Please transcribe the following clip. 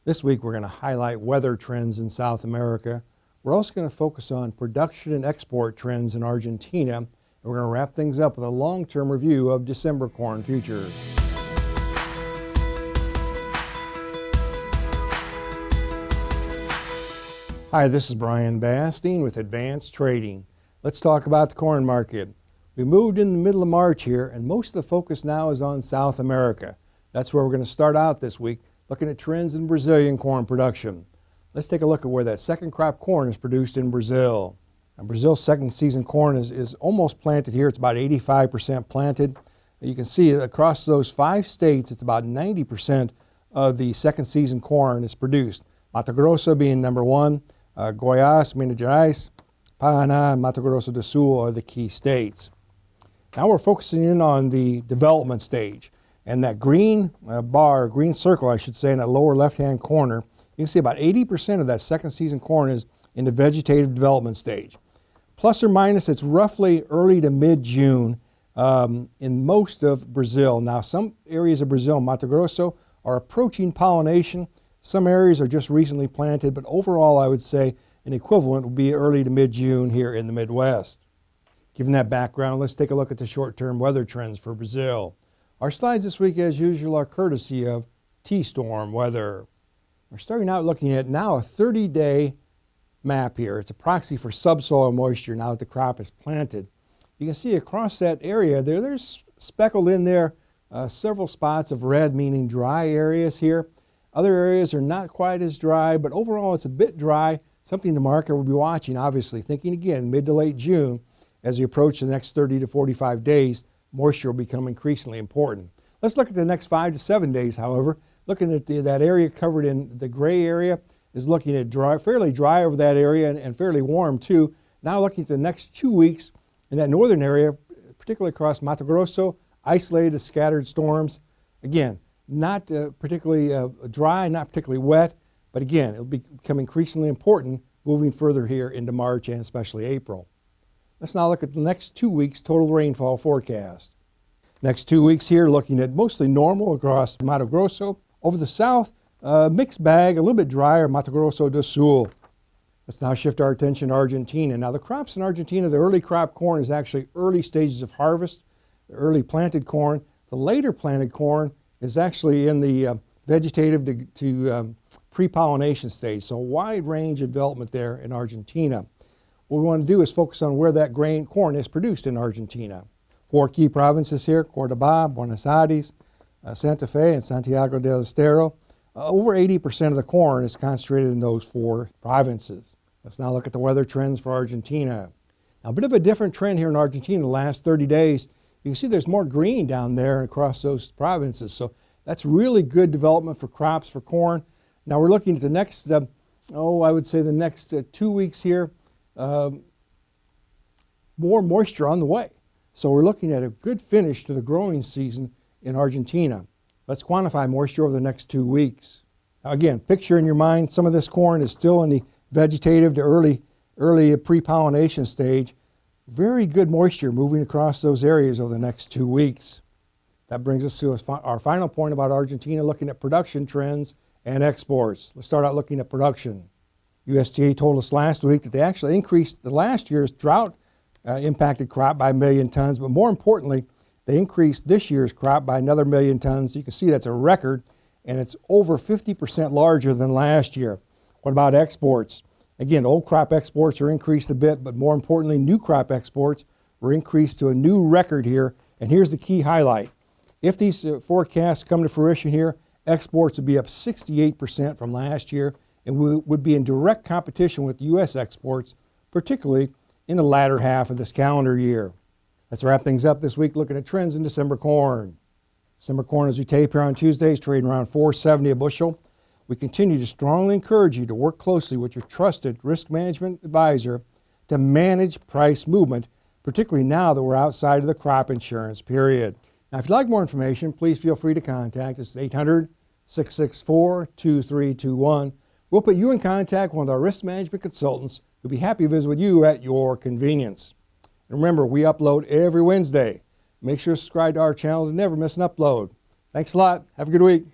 This week we're going to highlight weather trends in South America. We're also going to focus on production and export trends in Argentina. And we're going to wrap things up with a long-term review of December corn futures. Hi, this is Brian Basting with Advanced Trading. Let's talk about the corn market. We moved in the middle of March here, and most of the focus now is on South America. That's where we're going to start out this week, looking at trends in Brazilian corn production. Let's take a look at where that second crop corn is produced in Brazil. Now, Brazil's second season corn is almost planted here. It's about 85% planted. You can see across those 5 states, it's about 90% of the second season corn is produced. Mato Grosso being number 1, Goiás, Minas Gerais, Paraná, and Mato Grosso do Sul are the key states. Now we're focusing in on the development stage. And that green green circle, I should say, in that lower left-hand corner, you can see about 80% of that second season corn is in the vegetative development stage. Plus or minus, it's roughly early to mid-June in most of Brazil. Now, some areas of Brazil, Mato Grosso, are approaching pollination. Some areas are just recently planted, but overall, I would say an equivalent would be early to mid-June here in the Midwest. Given that background, let's take a look at the short-term weather trends for Brazil. Our slides this week, as usual, are courtesy of T-Storm Weather. We're starting out looking at now a 30-day map here. It's a proxy for subsoil moisture now that the crop is planted. You can see across that area there's speckled in there several spots of red, meaning dry areas here. Other areas are not quite as dry, but overall it's a bit dry, something the market will be watching, obviously, thinking again mid to late June as we approach the next 30 to 45 days. Moisture will become increasingly important. Let's look at the next 5 to 7 days, however. Looking at that area covered in the gray area is looking at fairly dry over that area and fairly warm too. Now looking at the next 2 weeks in that northern area, particularly across Mato Grosso, isolated scattered storms. Again, not particularly dry, not particularly wet, but again, it'll become increasingly important moving further here into March and especially April. Let's now look at the next 2 weeks total rainfall forecast. Next 2 weeks here looking at mostly normal across Mato Grosso. Over the south, mixed bag, a little bit drier, Mato Grosso do Sul. Let's now shift our attention to Argentina. Now the crops in Argentina, the early crop corn is actually early stages of harvest, the early planted corn. The later planted corn is actually in the vegetative to pre-pollination stage. So a wide range of development there in Argentina. What we want to do is focus on where that grain corn is produced in Argentina. 4 key provinces here, Córdoba, Buenos Aires, Santa Fe, and Santiago del Estero. Over 80% of the corn is concentrated in those 4 provinces. Let's now look at the weather trends for Argentina. Now, a bit of a different trend here in Argentina the last 30 days. You can see there's more green down there across those provinces. So that's really good development for crops for corn. Now we're looking at the next, I would say the next 2 weeks here. More moisture on the way. So we're looking at a good finish to the growing season in Argentina. Let's quantify moisture over the next 2 weeks. Now again, picture in your mind, some of this corn is still in the vegetative to early pre-pollination stage. Very good moisture moving across those areas over the next 2 weeks. That brings us to our final point about Argentina, looking at production trends and exports. Let's start out looking at production. USDA told us last week that they actually increased the last year's drought impacted crop by 1 million tons, but more importantly, they increased this year's crop by another 1 million tons. You can see that's a record, and it's over 50% larger than last year. What about exports? Again, old crop exports are increased a bit, but more importantly, new crop exports were increased to a new record here. And here's the key highlight. If these forecasts come to fruition here, exports would be up 68% from last year, and we would be in direct competition with U.S. exports, particularly in the latter half of this calendar year. Let's wrap things up this week looking at trends in December corn. December corn, as we tape here on Tuesday, is trading around $4.70 a bushel. We continue to strongly encourage you to work closely with your trusted risk management advisor to manage price movement, particularly now that we're outside of the crop insurance period. Now, if you'd like more information, please feel free to contact us at 800-664-2321. We'll put you in contact with one of our risk management consultants who'll be happy to visit with you at your convenience. And remember, we upload every Wednesday. Make sure to subscribe to our channel to never miss an upload. Thanks a lot. Have a good week.